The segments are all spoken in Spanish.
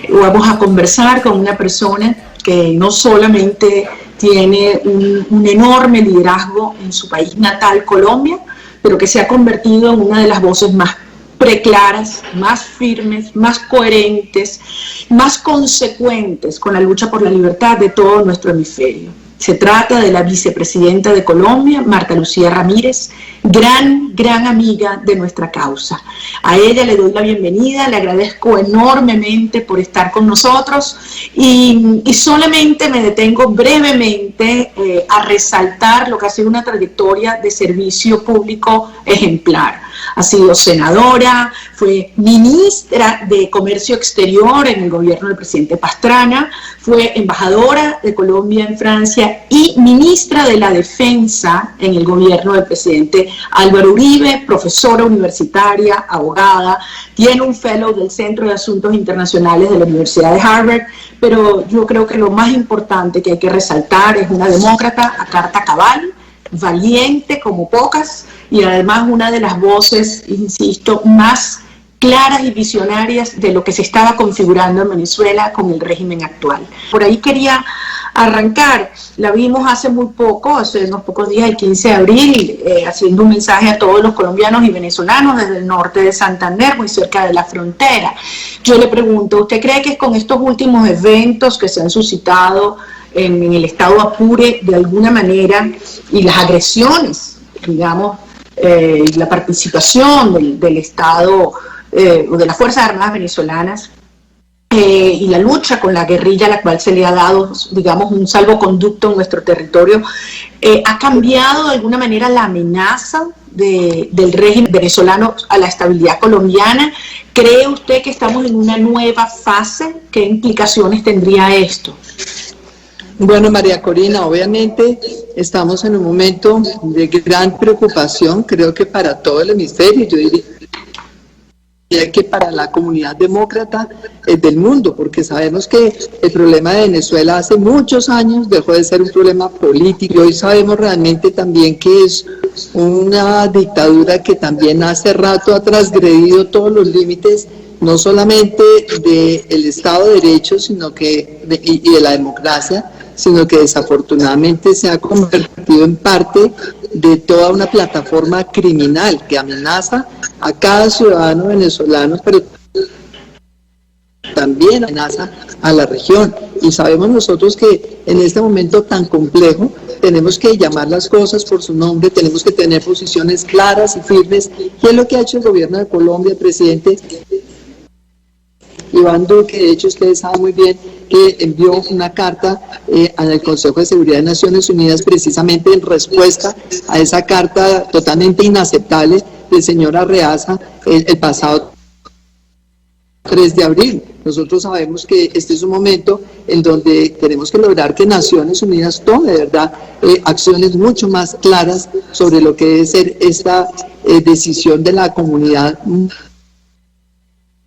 Vamos a conversar con una persona que no solamente tiene un enorme liderazgo en su país natal, Colombia, pero que se ha convertido en una de las voces más preclaras, más firmes, más coherentes, más consecuentes con la lucha por la libertad de todo nuestro hemisferio. Se trata de la vicepresidenta de Colombia, Marta Lucía Ramírez, gran amiga de nuestra causa. A ella le doy la bienvenida, le agradezco enormemente por estar con nosotros y solamente me detengo brevemente a resaltar lo que ha sido una trayectoria de servicio público ejemplar. Ha sido senadora, fue ministra de Comercio Exterior en el gobierno del presidente Pastrana, fue embajadora de Colombia en Francia y ministra de la Defensa en el gobierno del presidente Álvaro Uribe, profesora universitaria, abogada, tiene un fellow del Centro de Asuntos Internacionales de la Universidad de Harvard, pero yo creo que lo más importante que hay que resaltar es una demócrata a carta cabal, valiente como pocas y además una de las voces, insisto, más claras y visionarias de lo que se estaba configurando en Venezuela con el régimen actual. Por ahí quería arrancar, la vimos hace muy poco, hace unos pocos días, el 15 de abril, haciendo un mensaje a todos los colombianos y venezolanos desde el norte de Santander, muy cerca de la frontera. Yo le pregunto, ¿usted cree que con estos últimos eventos que se han suscitado en el estado Apure de alguna manera y las agresiones, digamos, la participación del Estado o de las Fuerzas Armadas venezolanas y la lucha con la guerrilla a la cual se le ha dado, digamos, un salvoconducto en nuestro territorio, ha cambiado de alguna manera la amenaza del régimen venezolano a la estabilidad colombiana? ¿Cree usted que estamos en una nueva fase? ¿Qué implicaciones tendría esto? Bueno, María Corina, obviamente estamos en un momento de gran preocupación, creo que para todo el hemisferio, yo diría que para la comunidad demócrata del mundo, porque sabemos que el problema de Venezuela hace muchos años dejó de ser un problema político, y hoy sabemos realmente también que es una dictadura que también hace rato ha transgredido todos los límites, no solamente del Estado de Derecho, sino que y de la democracia, sino que desafortunadamente se ha convertido en parte de toda una plataforma criminal que amenaza a cada ciudadano venezolano, pero también amenaza a la región. Y sabemos nosotros que en este momento tan complejo tenemos que llamar las cosas por su nombre, tenemos que tener posiciones claras y firmes, y es lo que ha hecho el gobierno de Colombia, el presidente Iván Duque. De hecho, ustedes saben muy bien que envió una carta al Consejo de Seguridad de Naciones Unidas precisamente en respuesta a esa carta totalmente inaceptable del señor Arreaza el pasado 3 de abril. Nosotros sabemos que este es un momento en donde tenemos que lograr que Naciones Unidas tome de verdad acciones mucho más claras sobre lo que debe ser esta decisión de la comunidad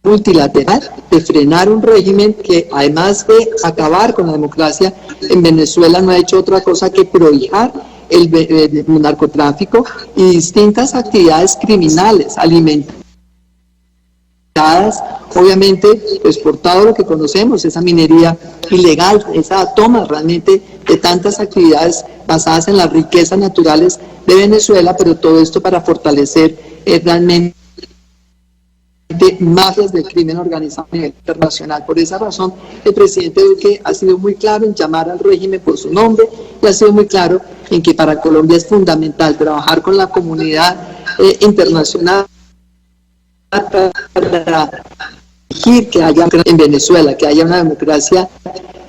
multilateral de frenar un régimen que, además de acabar con la democracia en Venezuela, no ha hecho otra cosa que prohijar el narcotráfico y distintas actividades criminales alimentadas, obviamente, pues por todo lo que conocemos, esa minería ilegal, esa toma realmente de tantas actividades basadas en las riquezas naturales de Venezuela, pero todo esto para fortalecer realmente mafias del crimen organizado a nivel internacional. Por esa razón, el presidente Duque ha sido muy claro en llamar al régimen por su nombre y ha sido muy claro en que para Colombia es fundamental trabajar con la comunidad internacional para exigir que haya en Venezuela, que haya una democracia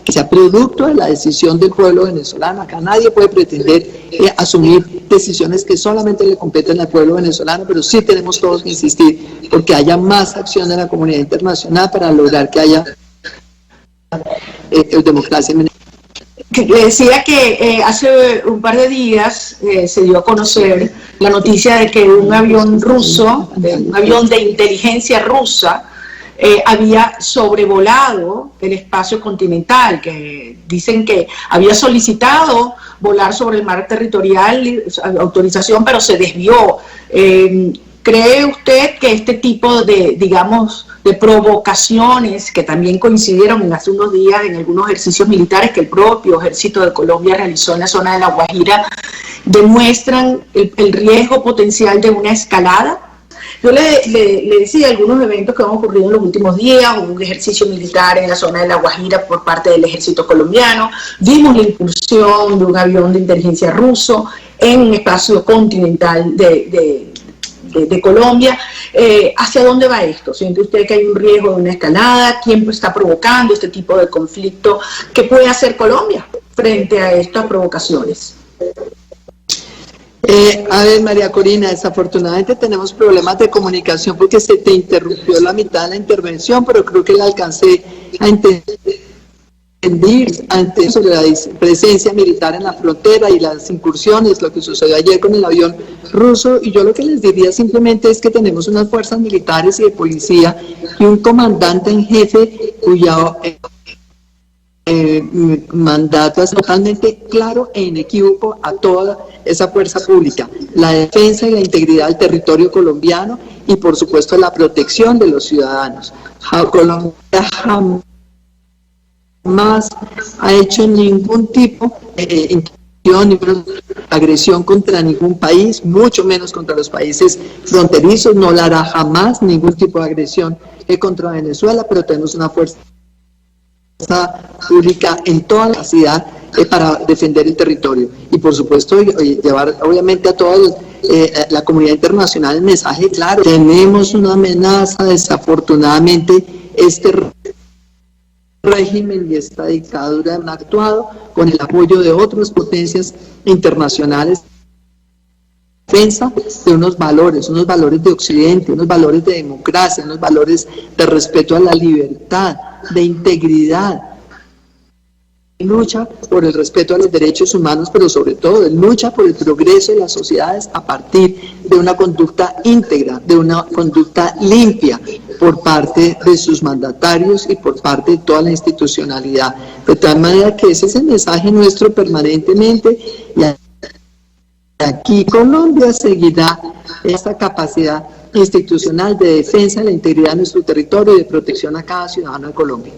que sea producto de la decisión del pueblo venezolano. Acá nadie puede pretender asumir decisiones que solamente le competen al pueblo venezolano, pero sí tenemos todos que insistir porque haya más acción de la comunidad internacional para lograr que haya democracia en Venezuela. Le decía que hace un par de días se dio a conocer la noticia de que un avión ruso, un avión de inteligencia rusa, había sobrevolado el espacio continental, que dicen que había solicitado volar sobre el mar territorial, autorización, pero se desvió. ¿Cree usted que este tipo de, digamos, de provocaciones que también coincidieron hace unos días en algunos ejercicios militares que el propio Ejército de Colombia realizó en la zona de La Guajira demuestran el riesgo potencial de una escalada? Yo le decía algunos eventos que han ocurrido en los últimos días, un ejercicio militar en la zona de La Guajira por parte del ejército colombiano, vimos la incursión de un avión de inteligencia ruso en un espacio continental de Colombia. ¿Hacia dónde va esto? ¿Siente usted que hay un riesgo de una escalada? ¿Quién está provocando este tipo de conflicto? ¿Qué puede hacer Colombia frente a estas provocaciones? A ver, María Corina, desafortunadamente tenemos problemas de comunicación porque se te interrumpió la mitad de la intervención, pero creo que la alcancé a entender antes sobre la presencia militar en la frontera y las incursiones, lo que sucedió ayer con el avión ruso. Y yo lo que les diría simplemente es que tenemos unas fuerzas militares y de policía y un comandante en jefe cuya mandato es totalmente claro e inequívoco a toda esa fuerza pública: la defensa y la integridad del territorio colombiano y por supuesto la protección de los ciudadanos. Colombia jamás ha hecho ningún tipo de agresión contra ningún país, mucho menos contra los países fronterizos. No la hará jamás ningún tipo de agresión contra Venezuela, pero tenemos una fuerza pública en toda la capacidad para defender el territorio y por supuesto llevar obviamente a toda la comunidad internacional el mensaje claro: tenemos una amenaza. Desafortunadamente este régimen y esta dictadura han actuado con el apoyo de otras potencias internacionales defensa de unos valores de Occidente, unos valores de democracia, unos valores de respeto a la libertad, de integridad, lucha por el respeto a los derechos humanos, pero sobre todo lucha por el progreso de las sociedades a partir de una conducta íntegra, de una conducta limpia por parte de sus mandatarios y por parte de toda la institucionalidad. De tal manera que ese es el mensaje nuestro permanentemente, y aquí Colombia seguirá esta capacidad institucional de defensa de la integridad de nuestro territorio y de protección a cada ciudadano de Colombia.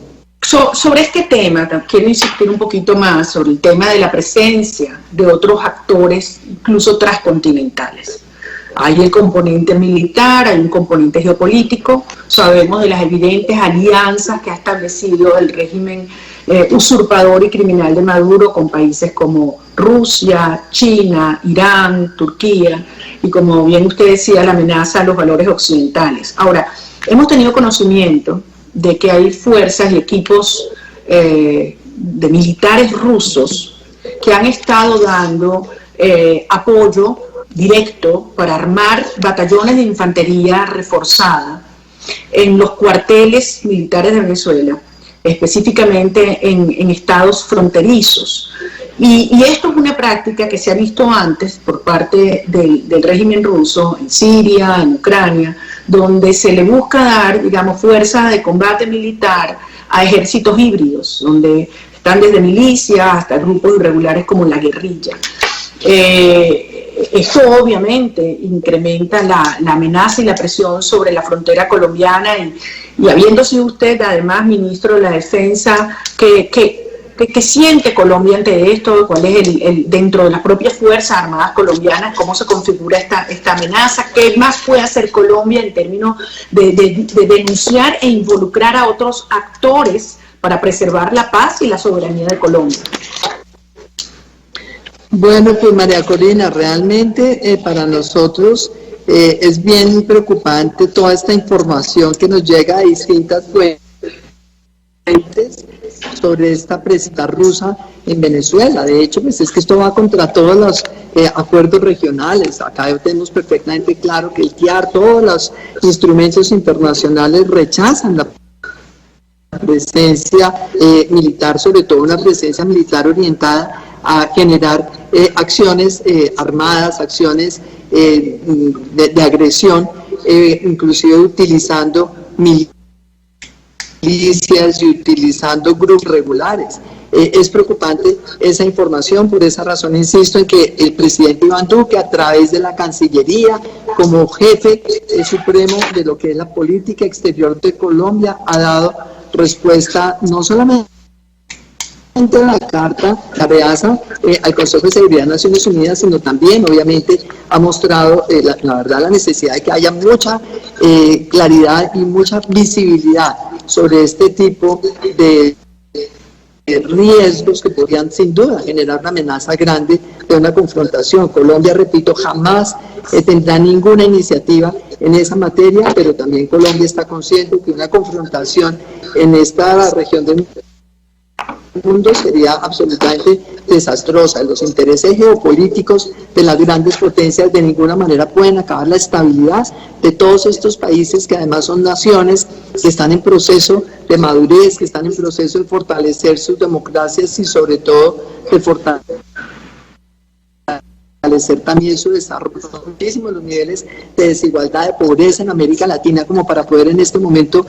Sobre este tema, quiero insistir un poquito más sobre el tema de la presencia de otros actores, incluso transcontinentales. Hay el componente militar, hay un componente geopolítico, sabemos de las evidentes alianzas que ha establecido el régimen usurpador y criminal de Maduro con países como Rusia, China, Irán, Turquía, y como bien usted decía, la amenaza a los valores occidentales. Ahora, hemos tenido conocimiento de que hay fuerzas y equipos de militares rusos que han estado dando apoyo directo para armar batallones de infantería reforzada en los cuarteles militares de Venezuela, específicamente en estados fronterizos. Y esto es una práctica que se ha visto antes por parte del régimen ruso en Siria, en Ucrania, donde se le busca dar, digamos, fuerza de combate militar a ejércitos híbridos, donde están desde milicias hasta grupos irregulares como la guerrilla. Esto obviamente incrementa la amenaza y la presión sobre la frontera colombiana y habiendo sido usted además ministro de la Defensa, ¿qué siente Colombia ante esto? ¿Cuál es dentro de las propias Fuerzas Armadas colombianas, cómo se configura esta amenaza? ¿Qué más puede hacer Colombia en términos de denunciar e involucrar a otros actores para preservar la paz y la soberanía de Colombia? Bueno, pues María Corina, realmente para nosotros es bien preocupante toda esta información que nos llega de distintas fuentes sobre esta presencia rusa en Venezuela. De hecho, pues es que esto va contra todos los acuerdos regionales. Acá tenemos perfectamente claro que el TIAR, todos los instrumentos internacionales rechazan la presencia militar, sobre todo una presencia militar orientada a generar acciones armadas, acciones de agresión, inclusive utilizando milicias y utilizando grupos regulares. Es preocupante esa información, por esa razón insisto en que el presidente Iván Duque, a través de la Cancillería, como jefe supremo de lo que es la política exterior de Colombia, ha dado respuesta no solamente a la carta, la reaza al Consejo de Seguridad de Naciones Unidas, sino también, obviamente, ha mostrado la verdad, la necesidad de que haya mucha claridad y mucha visibilidad sobre este tipo de riesgos que podrían sin duda generar una amenaza grande de una confrontación. Colombia, repito, jamás tendrá ninguna iniciativa en esa materia, pero también Colombia está consciente que una confrontación en esta región del mundo sería absolutamente desastrosa. Los intereses geopolíticos de las grandes potencias de ninguna manera pueden acabar la estabilidad de todos estos países, que además son naciones que están en proceso de madurez, que están en proceso de fortalecer sus democracias y sobre todo de fortalecer también su desarrollo. Muchísimos los niveles de desigualdad, de pobreza en América Latina, como para poder en este momento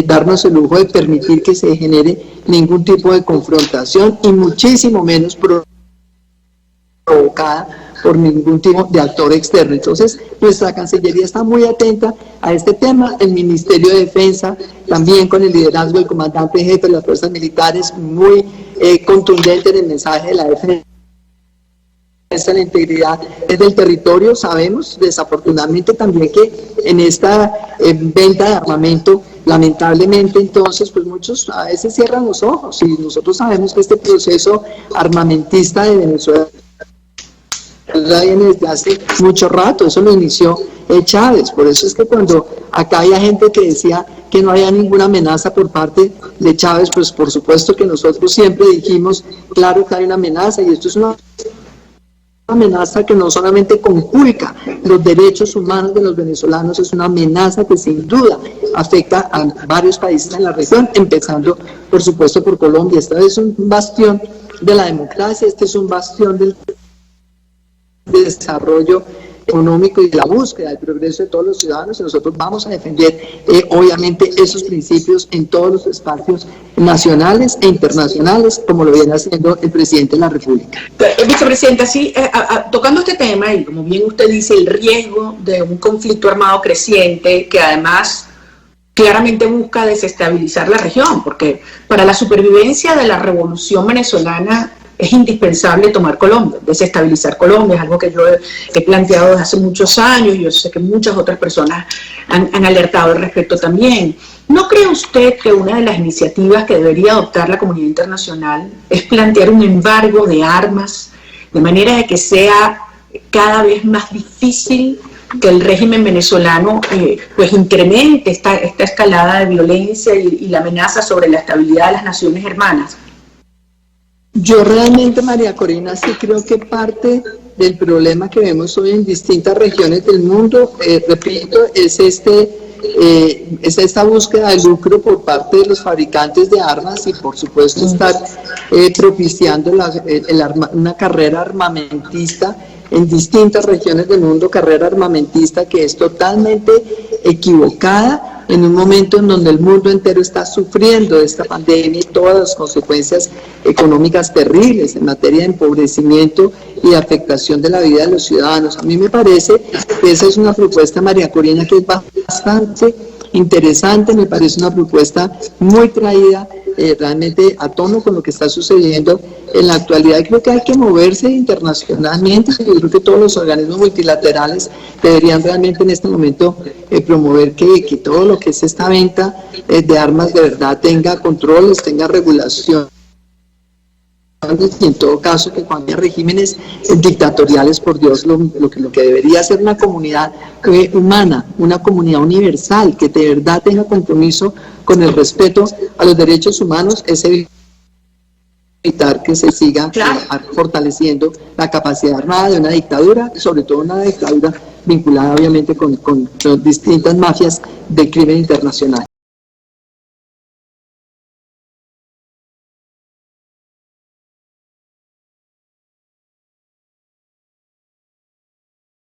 darnos el lujo de permitir que se genere ningún tipo de confrontación y muchísimo menos provocada por ningún tipo de actor externo. Entonces, nuestra Cancillería está muy atenta a este tema. El Ministerio de Defensa, también con el liderazgo del comandante jefe de las fuerzas militares, muy contundente en el mensaje de la defensa de la integridad del territorio. Sabemos desafortunadamente también que en esta venta de armamento, lamentablemente, entonces, pues muchos a veces cierran los ojos, y nosotros sabemos que este proceso armamentista de Venezuela viene desde hace mucho rato. Eso lo inició Chávez. Por eso es que cuando acá había gente que decía que no había ninguna amenaza por parte de Chávez, pues por supuesto que nosotros siempre dijimos, claro que hay una amenaza, y esto es una amenaza que no solamente conculca los derechos humanos de los venezolanos, es una amenaza que sin duda afecta a varios países en la región, empezando por supuesto por Colombia. Este es un bastión de la democracia, este es un bastión del desarrollo económico y la búsqueda del progreso de todos los ciudadanos, y nosotros vamos a defender obviamente esos principios en todos los espacios nacionales e internacionales, como lo viene haciendo el presidente de la República. Vicepresidenta, sí, tocando este tema, y como bien usted dice, el riesgo de un conflicto armado creciente, que además claramente busca desestabilizar la región, porque para la supervivencia de la revolución venezolana es indispensable tomar Colombia, desestabilizar Colombia. Es algo que yo he planteado desde hace muchos años, y yo sé que muchas otras personas han alertado al respecto también. ¿No cree usted que una de las iniciativas que debería adoptar la comunidad internacional es plantear un embargo de armas, de manera de que sea cada vez más difícil que el régimen venezolano pues incremente esta escalada de violencia y la amenaza sobre la estabilidad de las naciones hermanas? Yo realmente, María Corina, sí creo que parte del problema que vemos hoy en distintas regiones del mundo, repito, es esta búsqueda de lucro por parte de los fabricantes de armas, y por supuesto estar propiciando una carrera armamentista en distintas regiones del mundo, carrera armamentista que es totalmente equivocada en un momento en donde el mundo entero está sufriendo de esta pandemia y todas las consecuencias económicas terribles en materia de empobrecimiento y de afectación de la vida de los ciudadanos. A mí me parece que esa es una propuesta, María Corina, que es bastante interesante, me parece una propuesta muy traída realmente a tono con lo que está sucediendo en la actualidad. Creo que hay que moverse internacionalmente. Yo creo que todos los organismos multilaterales deberían realmente en este momento promover que todo lo que es esta venta de armas de verdad tenga controles, tenga regulación, y en todo caso que cuando hay regímenes dictatoriales, por Dios, lo que debería ser una comunidad humana, una comunidad universal, que de verdad tenga compromiso con el respeto a los derechos humanos, es evitar que se siga fortaleciendo la capacidad armada de una dictadura, sobre todo una dictadura vinculada obviamente con distintas mafias del crimen internacional.